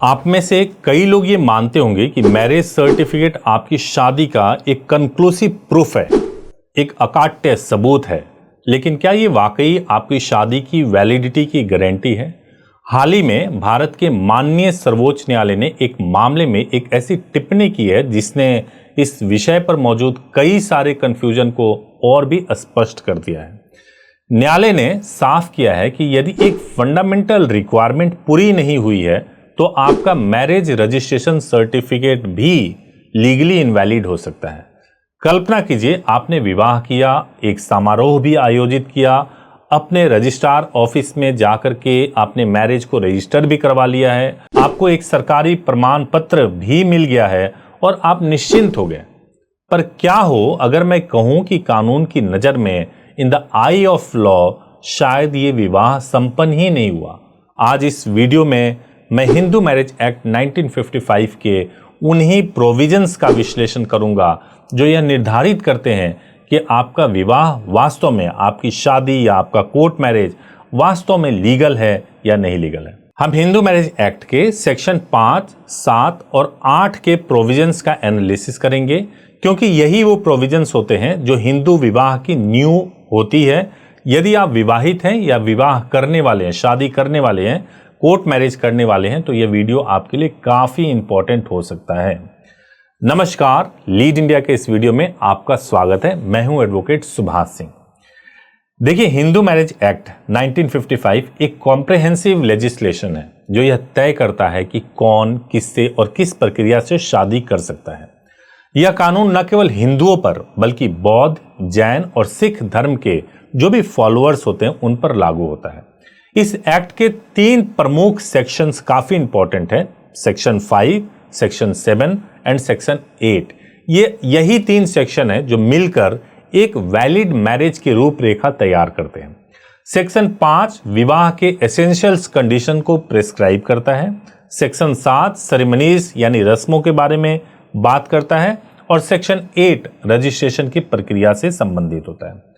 आप में से कई लोग ये मानते होंगे कि मैरिज सर्टिफिकेट आपकी शादी का एक कंक्लूसिव प्रूफ है, एक अकाट्य सबूत है। लेकिन क्या ये वाकई आपकी शादी की वैलिडिटी की गारंटी है? हाल ही में भारत के माननीय सर्वोच्च न्यायालय ने एक मामले में एक ऐसी टिप्पणी की है जिसने इस विषय पर मौजूद कई सारे कंफ्यूजन को और भी स्पष्ट कर दिया है। न्यायालय ने साफ किया है कि यदि एक फंडामेंटल रिक्वायरमेंट पूरी नहीं हुई है तो आपका मैरिज रजिस्ट्रेशन सर्टिफिकेट भी लीगली इनवैलिड हो सकता है। कल्पना कीजिए, आपने विवाह किया, एक समारोह भी आयोजित किया, अपने रजिस्ट्रार ऑफिस में जाकर के आपने मैरिज को रजिस्टर भी करवा लिया है, आपको एक सरकारी प्रमाण पत्र भी मिल गया है और आप निश्चिंत हो गए। पर क्या हो अगर मैं कहूं कि कानून की नजर में in the I of law शायद ये विवाह संपन्न ही नहीं हुआ। आज इस वीडियो में मैं हिंदू मैरिज एक्ट 1955 के उन्हीं प्रोविजंस का विश्लेषण करूंगा जो यह निर्धारित करते हैं कि आपका विवाह वास्तव में, आपकी शादी या आपका कोर्ट मैरिज वास्तव में लीगल है या नहीं लीगल है। हम हिंदू मैरिज एक्ट के सेक्शन 5, 7 और 8 के प्रोविजंस का एनालिसिस करेंगे, क्योंकि यही वो प्रोविजंस होते हैं जो हिंदू विवाह की नींव होती है। यदि आप विवाहित हैं या विवाह करने वाले हैं, शादी करने वाले हैं, कोर्ट मैरिज करने वाले हैं, तो यह वीडियो आपके लिए काफी इंपॉर्टेंट हो सकता है। नमस्कार, लीड इंडिया के इस वीडियो में आपका स्वागत है। मैं हूं एडवोकेट सुभाष सिंह। देखिए, हिंदू मैरिज एक्ट 1955 एक कॉम्प्रिहेंसिव लेजिस्लेशन है जो यह तय करता है कि कौन, किससे और किस प्रक्रिया से शादी कर सकता है। यह कानून न केवल हिंदुओं पर बल्कि बौद्ध, जैन और सिख धर्म के जो भी फॉलोअर्स होते हैं उन पर लागू होता है। इस एक्ट के 3 प्रमुख सेक्शंस काफी इंपॉर्टेंट है, सेक्शन 5, सेक्शन 7 एंड सेक्शन 8। यही 3 सेक्शन है जो मिलकर एक वैलिड मैरिज की रूपरेखा तैयार करते हैं। सेक्शन 5 विवाह के एसेंशियल्स कंडीशन को प्रिस्क्राइब करता है। सेक्शन 7 सेरेमनीज यानी रस्मों के बारे में बात करता है और सेक्शन 8 रजिस्ट्रेशन की प्रक्रिया से संबंधित होता है।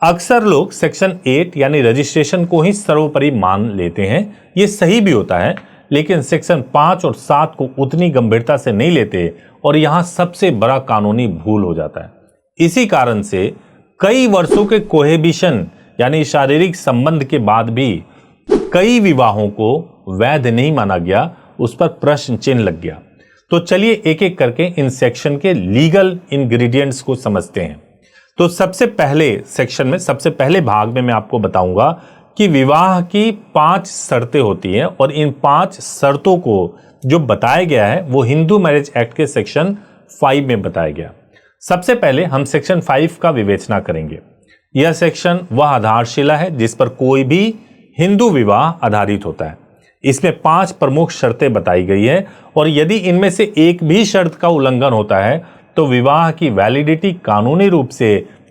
अक्सर लोग सेक्शन 8 यानी रजिस्ट्रेशन को ही सर्वोपरि मान लेते हैं। ये सही भी होता है, लेकिन सेक्शन 5 और 7 को उतनी गंभीरता से नहीं लेते और यहां सबसे बड़ा कानूनी भूल हो जाता है। इसी कारण से कई वर्षों के कोहेबिशन यानी शारीरिक संबंध के बाद भी कई विवाहों को वैध नहीं माना गया, उस पर प्रश्न चिन्ह लग गया। तो चलिए एक एक करके इन सेक्शन के लीगल इंग्रेडिएंट्स को समझते हैं। तो सबसे पहले सेक्शन में, सबसे पहले भाग में मैं आपको बताऊंगा कि विवाह की 5 शर्तें होती हैं और इन 5 शर्तों को जो बताया गया है वो हिंदू मैरिज एक्ट के सेक्शन 5 में बताया गया। सबसे पहले हम सेक्शन 5 का विवेचना करेंगे। यह सेक्शन वह आधारशिला है जिस पर कोई भी हिंदू विवाह आधारित होता है। इसमें 5 प्रमुख शर्तें बताई गई है और यदि इनमें से एक भी शर्त का उल्लंघन होता है तो विवाह की वैलिडिटी कानूनी रूप से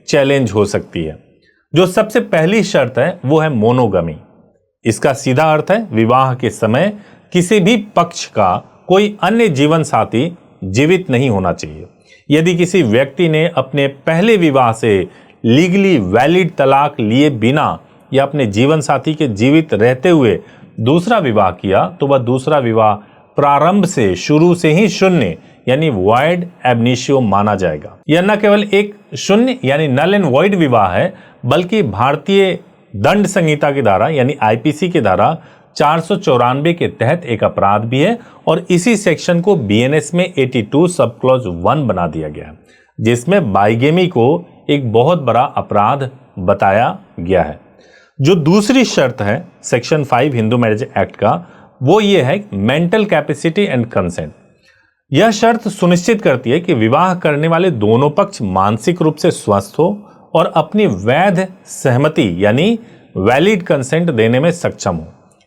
चैलेंज हो सकती है। जो सबसे पहली शर्त है वो है मोनोगमी। इसका सीधा अर्थ है विवाह के समय किसी भी पक्ष का कोई अन्य जीवन साथी जीवित नहीं होना चाहिए। यदि किसी व्यक्ति ने अपने पहले विवाह से लीगली वैलिड तलाक लिए बिना या अपने जीवन साथी के जीवित रहते हुए दूसरा विवाह किया तो वह दूसरा विवाह प्रारंभ से, शुरू से ही शून्य यानी वॉइड एब इनिशियो माना जाएगा। यह न केवल एक शून्य यानी नल एंड वॉइड विवाह है, बल्कि भारतीय दंड संहिता की धारा यानी आईपीसी की धारा 494 के तहत एक अपराध भी है और इसी सेक्शन को बीएनएस में 82 सब क्लॉज 1 बना दिया गया है, जिसमें बाइगेमी को एक बहुत बड़ा अपराध बताया गया है। जो दूसरी शर्त है सेक्शन 5 हिंदू मैरिज एक्ट का, वो ये है मेंटल कैपेसिटी एंड कंसेंट। यह शर्त सुनिश्चित करती है कि विवाह करने वाले दोनों पक्ष मानसिक रूप से स्वस्थ हो और अपनी वैध सहमति यानी वैलिड कंसेंट देने में सक्षम हो।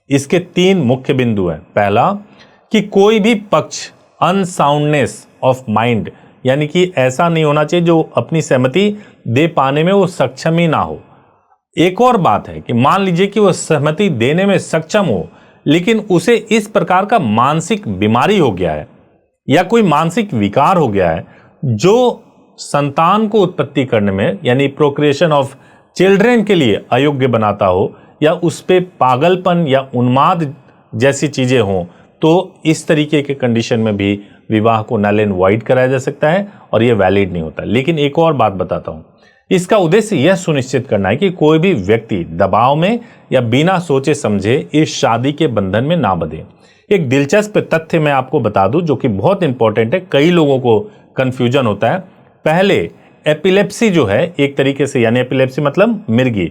इसके 3 मुख्य बिंदु हैं। पहला, कि कोई भी पक्ष अनसाउंडनेस ऑफ माइंड यानी कि ऐसा नहीं होना चाहिए जो अपनी सहमति दे पाने में वो सक्षम ही ना हो। एक और बात है कि मान लीजिए कि वो सहमति देने में सक्षम हो लेकिन उसे इस प्रकार का मानसिक बीमारी हो गया है या कोई मानसिक विकार हो गया है जो संतान को उत्पत्ति करने में यानी प्रोक्रिएशन ऑफ चिल्ड्रन के लिए अयोग्य बनाता हो या उस पे पागलपन या उन्माद जैसी चीजें हों, तो इस तरीके के कंडीशन में भी विवाह को नल एंड वॉइड कराया जा सकता है और ये वैलिड नहीं होता। लेकिन एक और बात बताता हूं, इसका उद्देश्य यह सुनिश्चित करना है कि कोई भी व्यक्ति दबाव में या बिना सोचे समझे इस शादी के बंधन में ना बंधे। एक दिलचस्प तथ्य मैं आपको बता दूं जो कि बहुत इंपॉर्टेंट है, कई लोगों को कंफ्यूजन होता है। पहले एपिलेप्सी जो है एक तरीके से, यानी एपिलेप्सी मतलब मिर्गी,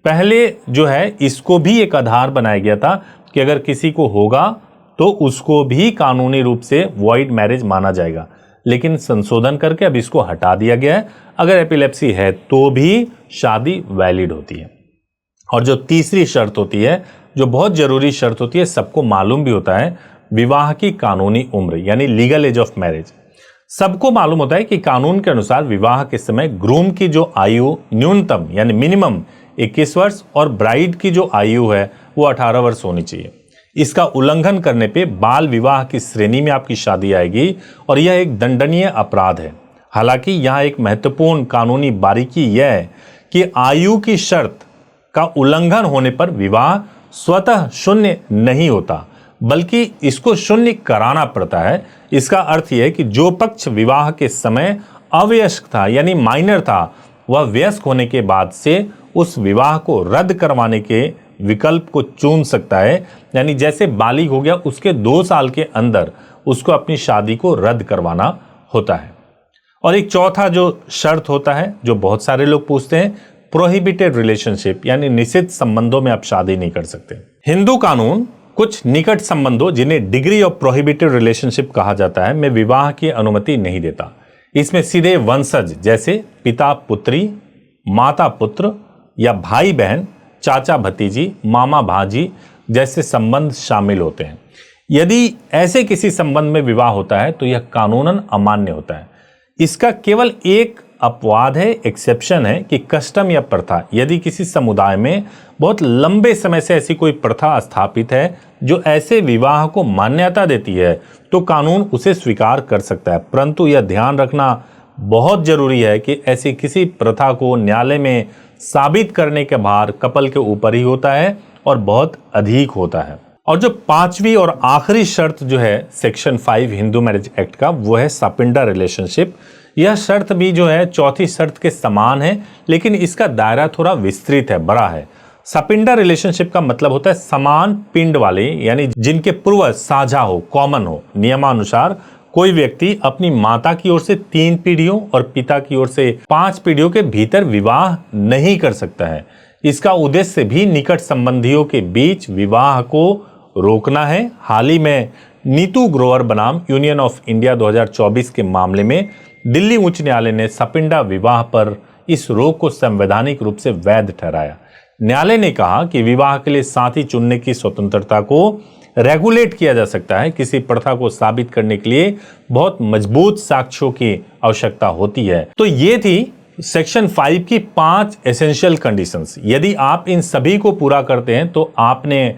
पहले जो है इसको भी एक आधार बनाया गया था कि अगर किसी को होगा तो उसको भी कानूनी रूप से वॉइड मैरिज माना जाएगा। लेकिन संशोधन करके अब इसको हटा दिया गया है, अगर एपिलेप्सी है तो भी शादी वैलिड होती है। और जो तीसरी शर्त होती है, जो बहुत जरूरी शर्त होती है, सबको मालूम भी होता है, विवाह की कानूनी उम्र यानी लीगल एज ऑफ मैरिज। सबको मालूम होता है कि कानून के अनुसार विवाह के समय ग्रूम की जो आयु न्यूनतम यानी मिनिमम 21 वर्ष और ब्राइड की जो आयु है वो 18 वर्ष होनी चाहिए। इसका उल्लंघन करने पे बाल विवाह की श्रेणी में आपकी शादी आएगी और यह एक दंडनीय अपराध है। हालांकि यहाँ एक महत्वपूर्ण कानूनी बारीकी यह है कि आयु की शर्त का उल्लंघन होने पर विवाह स्वतः शून्य नहीं होता, बल्कि इसको शून्य कराना पड़ता है। इसका अर्थ यह है कि जो पक्ष विवाह के समय अवयस्क था यानी माइनर था, वह वयस्क होने के बाद से उस विवाह को रद्द करवाने के विकल्प को चुन सकता है। यानी जैसे बालिग हो गया उसके 2 साल के अंदर उसको अपनी शादी को रद्द करवाना होता है। और एक चौथा जो शर्त होता है जो बहुत सारे लोग पूछते हैं, प्रोहिबिटेड रिलेशनशिप यानी निषिद्ध संबंधों में आप शादी नहीं कर सकते। हिंदू कानून कुछ निकट संबंधों जिन्हें डिग्री ऑफ प्रोहिबिटेड रिलेशनशिप कहा जाता है में विवाह की अनुमति नहीं देता। इसमें सीधे वंशज जैसे पिता पुत्री, माता पुत्र या भाई बहन, चाचा भतीजी, मामा भांजी जैसे संबंध शामिल होते हैं। यदि ऐसे किसी संबंध में विवाह होता है तो यह कानूनन अमान्य होता है। इसका केवल एक अपवाद है, एक्सेप्शन है कि कस्टम या प्रथा, यदि किसी समुदाय में बहुत लंबे समय से ऐसी कोई प्रथा स्थापित है जो ऐसे विवाह को मान्यता देती है तो कानून उसे स्वीकार कर सकता है। परंतु यह ध्यान रखना बहुत जरूरी है कि ऐसी किसी प्रथा को न्यायालय में साबित करने का भार कपल के ऊपर ही होता है और बहुत अधिक होता है। और जो पांचवी और आखिरी शर्त जो है सेक्शन 5 हिंदू मैरिज एक्ट का, वो है सपिंडा रिलेशनशिप। यह शर्त भी जो है चौथी शर्त के समान है, लेकिन इसका दायरा थोड़ा विस्तृत है, बड़ा है। सपिंडा रिलेशनशिप का मतलब होता है समान पिंड वाले, यानी जिनके पूर्वज साझा हो, कॉमन हो। नियमानुसार कोई व्यक्ति अपनी माता की ओर से 3 पीढ़ियों और पिता की ओर से 5 पीढ़ियों के भीतर विवाह नहीं कर सकता है। इसका उद्देश्य भी निकट संबंधियों के बीच विवाह को रोकना है। हाल ही में नीतू ग्रोवर बनाम यूनियन ऑफ इंडिया 2024 के मामले में दिल्ली उच्च न्यायालय ने सपिंडा विवाह पर इस रोक को संवैधानिक रूप से वैध ठहराया। न्यायालय ने कहा कि विवाह के लिए साथी चुनने की स्वतंत्रता को रेगुलेट किया जा सकता है। किसी प्रथा को साबित करने के लिए बहुत मजबूत साक्ष्यों की आवश्यकता होती है। तो ये थी सेक्शन 5 की 5 एसेंशियल कंडीशंस। यदि आप इन सभी को पूरा करते हैं तो आपने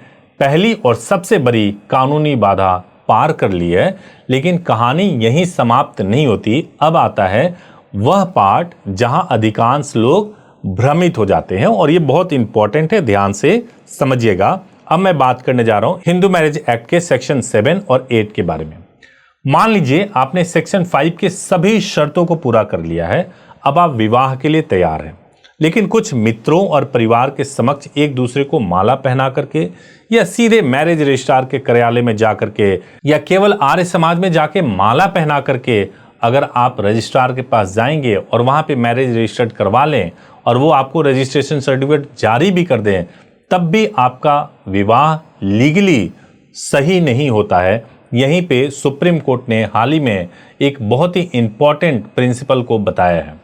पहली और सबसे बड़ी कानूनी बाधा पार कर ली है। लेकिन कहानी यहीं समाप्त नहीं होती। अब आता है वह पार्ट जहां अधिकांश लोग भ्रमित हो जाते हैं और ये बहुत इंपॉर्टेंट है, ध्यान से समझिएगा। अब मैं बात करने जा रहा हूं हिंदू मैरिज एक्ट के सेक्शन 7 और 8 के बारे में। मान लीजिए आपने सेक्शन 5 के सभी शर्तों को पूरा कर लिया है, अब आप विवाह के लिए तैयार हैं। लेकिन कुछ मित्रों और परिवार के समक्ष एक दूसरे को माला पहना करके या सीधे मैरिज रजिस्ट्रार के कार्यालय में जाकर के या केवल आर्य समाज में जाके माला पहना करके अगर आप रजिस्ट्रार के पास जाएंगे और वहां पे मैरिज रजिस्टर्ड करवा लें और वो आपको रजिस्ट्रेशन सर्टिफिकेट जारी भी कर दें, तब भी आपका विवाह लीगली सही नहीं होता है। यहीं पे सुप्रीम कोर्ट ने हाल ही में एक बहुत ही इंपॉर्टेंट प्रिंसिपल को बताया है,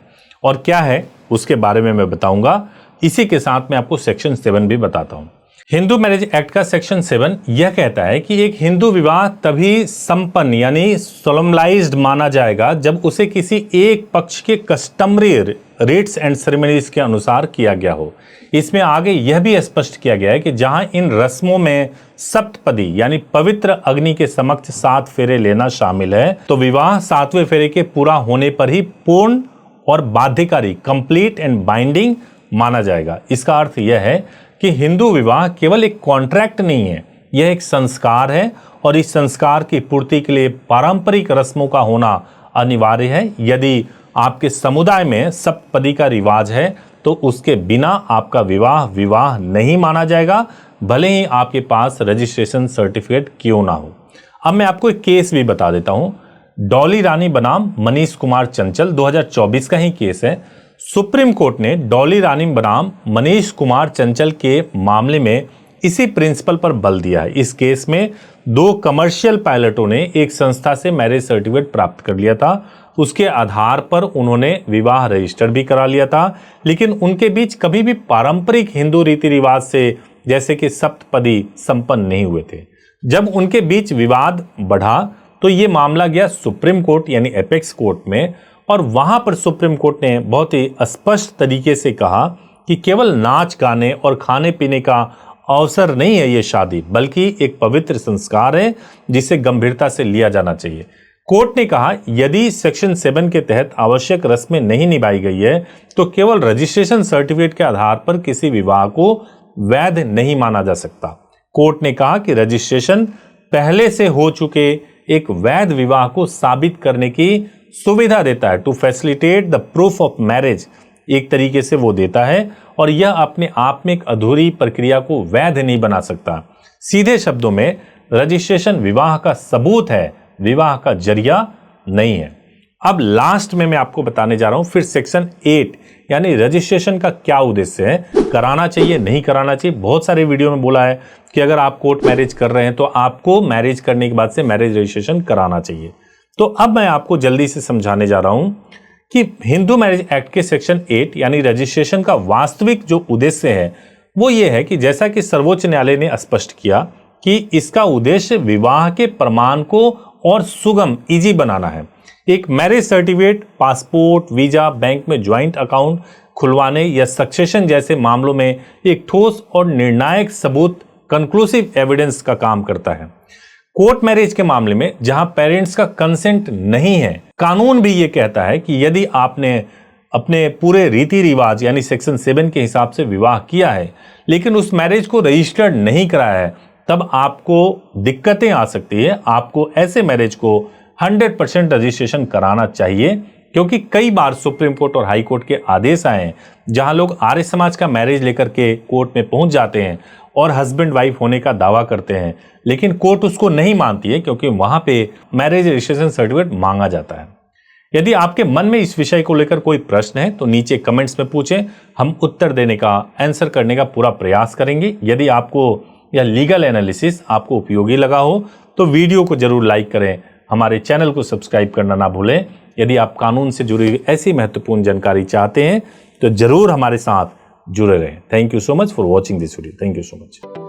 और क्या है उसके बारे में मैं बताऊंगा। इसी के साथ मैं आपको सेक्शन 7 भी बताता हूं। हिंदू मैरिज एक्ट का सेक्शन 7 यह कहता है कि एक हिंदू विवाह तभी संपन्न यानी सोलमलाइज्ड माना जाएगा जब उसे किसी एक पक्ष के कस्टमरी रिट्स एंड सेरेमनीज के अनुसार किया गया हो। इसमें आगे यह भी स्पष्ट किया गया है कि जहां इन रस्मों में सप्तपदी यानी पवित्र अग्नि के समक्ष 7 फेरे लेना शामिल है, तो विवाह 7वें फेरे के पूरा होने पर ही पूर्ण और बाध्यकारी कंप्लीट एंड बाइंडिंग माना जाएगा। इसका अर्थ यह है कि हिंदू विवाह केवल एक कॉन्ट्रैक्ट नहीं है, यह एक संस्कार है और इस संस्कार की पूर्ति के लिए पारंपरिक रस्मों का होना अनिवार्य है। यदि आपके समुदाय में सप्तपदी का रिवाज है तो उसके बिना आपका विवाह नहीं माना जाएगा, भले ही आपके पास रजिस्ट्रेशन सर्टिफिकेट क्यों ना हो। अब मैं आपको एक केस भी बता देता हूं। डॉली रानी बनाम मनीष कुमार चंचल 2024 का ही केस है। सुप्रीम कोर्ट ने डॉली रानी बनाम मनीष कुमार चंचल के मामले में इसी प्रिंसिपल पर बल दिया है। इस केस में 2 कमर्शियल पायलटों ने एक संस्था से मैरिज सर्टिफिकेट प्राप्त कर लिया था। उसके आधार पर उन्होंने विवाह रजिस्टर भी करा लिया था, लेकिन उनके बीच कभी भी पारंपरिक हिंदू रीति रिवाज से जैसे कि सप्तपदी संपन्न नहीं हुए थे। जब उनके बीच विवाद बढ़ा तो ये मामला गया सुप्रीम कोर्ट यानी एपेक्स कोर्ट में, और वहां पर सुप्रीम कोर्ट ने बहुत ही स्पष्ट तरीके से कहा कि केवल नाच गाने और खाने पीने का अवसर नहीं है ये शादी, बल्कि एक पवित्र संस्कार है जिसे गंभीरता से लिया जाना चाहिए। कोर्ट ने कहा यदि सेक्शन 7 के तहत आवश्यक रस्में नहीं निभाई गई है तो केवल रजिस्ट्रेशन सर्टिफिकेट के आधार पर किसी विवाह को वैध नहीं माना जा सकता। कोर्ट ने कहा कि रजिस्ट्रेशन पहले से हो चुके एक वैध विवाह को साबित करने की सुविधा देता है, to facilitate the proof of marriage, एक तरीके से वो देता है, और यह अपने आप में एक अधूरी प्रक्रिया को वैध नहीं बना सकता। सीधे शब्दों में रजिस्ट्रेशन विवाह का सबूत है, विवाह का जरिया नहीं है। अब लास्ट में मैं आपको बताने जा रहा हूं फिर सेक्शन 8 यानी रजिस्ट्रेशन का क्या उद्देश्य है, कराना चाहिए नहीं कराना चाहिए। बहुत सारे वीडियो में बोला है कि अगर आप कोर्ट मैरिज कर रहे हैं तो आपको मैरिज करने के बाद से मैरिज रजिस्ट्रेशन कराना चाहिए। तो अब मैं आपको जल्दी से समझाने जा रहा हूं कि हिंदू मैरिज एक्ट के सेक्शन 8 यानी रजिस्ट्रेशन का वास्तविक जो उद्देश्य है वो ये है कि जैसा कि सर्वोच्च न्यायालय ने स्पष्ट किया कि इसका उद्देश्य विवाह के प्रमाण को और सुगम इजी बनाना है। एक marriage certificate, passport, visa, bank में ज्वाइंट अकाउंट खुलवाने या सक्सेशन जैसे मामलों में एक ठोस और निर्णायक सबूत, कंक्लूसिव एविडेंस का काम करता है। कोर्ट मैरिज के मामले में जहां पेरेंट्स का कंसेंट नहीं है, कानून भी ये कहता है कि यदि आपने अपने पूरे रीति रिवाज यानी सेक्शन 7 के हिसाब से विवाह किया है लेकिन उस मैरिज को रजिस्टर्ड नहीं कराया है, तब आपको दिक्कतें आ सकती है। आपको ऐसे मैरिज को 100% रजिस्ट्रेशन कराना चाहिए, क्योंकि कई बार सुप्रीम कोर्ट और हाई कोर्ट के आदेश आए हैं जहां लोग आर्य समाज का मैरिज लेकर के कोर्ट में पहुंच जाते हैं और हस्बैंड वाइफ होने का दावा करते हैं, लेकिन कोर्ट उसको नहीं मानती है क्योंकि वहां पे मैरिज रजिस्ट्रेशन सर्टिफिकेट मांगा जाता है। यदि आपके मन में इस विषय को लेकर कोई प्रश्न है तो नीचे कमेंट्स में पूछें, हम उत्तर देने का, आंसर करने का पूरा प्रयास करेंगे। यदि आपको यह लीगल एनालिसिस आपको उपयोगी लगा हो तो वीडियो को जरूर लाइक करें, हमारे चैनल को सब्सक्राइब करना ना भूलें। यदि आप कानून से जुड़ी हुई ऐसी महत्वपूर्ण जानकारी चाहते हैं तो जरूर हमारे साथ जुड़े रहें। Thank you so much for watching this video. Thank you so much.